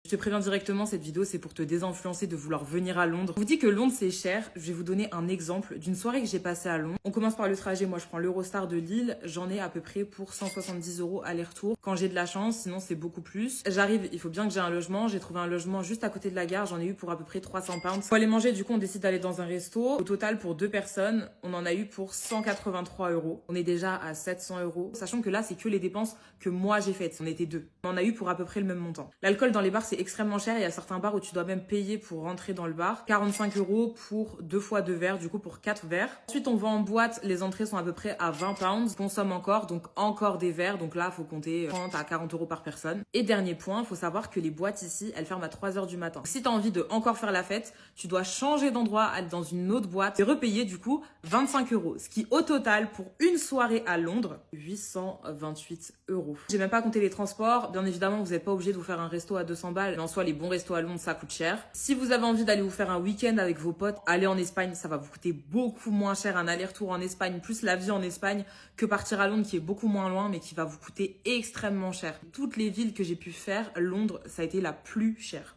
Je te préviens directement, cette vidéo c'est pour te désinfluencer de vouloir venir à Londres. Je vous dis que Londres c'est cher, je vais vous donner un exemple d'une soirée que j'ai passée à Londres. On commence par le trajet, moi je prends l'Eurostar de Lille, j'en ai à peu près pour 170 € aller-retour. Quand j'ai de la chance, sinon c'est beaucoup plus. J'arrive, il faut bien que j'ai un logement, j'ai trouvé un logement juste à côté de la gare, j'en ai eu pour à peu près 300 pounds. Pour aller manger, du coup on décide d'aller dans un resto. Au total pour 2 personnes, on en a eu pour 183 €. On est déjà à 700 €, sachant que là c'est que les dépenses que moi j'ai faites, on était deux. On en a eu pour à peu près le même montant. L'alcool dans les bars c'est extrêmement cher, il y a certains bars où tu dois même payer pour rentrer dans le bar. 45 € pour 2 fois 2 verres, du coup pour 4 verres. Ensuite on va en boîte, les entrées sont à peu près à 20 pounds. On consomme encore, donc encore des verres, donc là faut compter 30 à 40 € par personne. Et dernier point, faut savoir que les boîtes ici, elles ferment à 3 h du matin. Si t'as envie de encore faire la fête, tu dois changer d'endroit, aller dans une autre boîte et repayer du coup 25 €. Ce qui au total pour une soirée à Londres, 828 €. J'ai même pas compté les transports. Bien évidemment, vous n'êtes pas obligé de vous faire un resto à 200 balles. Mais en soi, les bons restos à Londres, ça coûte cher. Si vous avez envie d'aller vous faire un week-end avec vos potes, allez en Espagne, ça va vous coûter beaucoup moins cher un aller-retour en Espagne, plus la vie en Espagne, que partir à Londres qui est beaucoup moins loin, mais qui va vous coûter extrêmement cher. Toutes les villes que j'ai pu faire, Londres, ça a été la plus chère.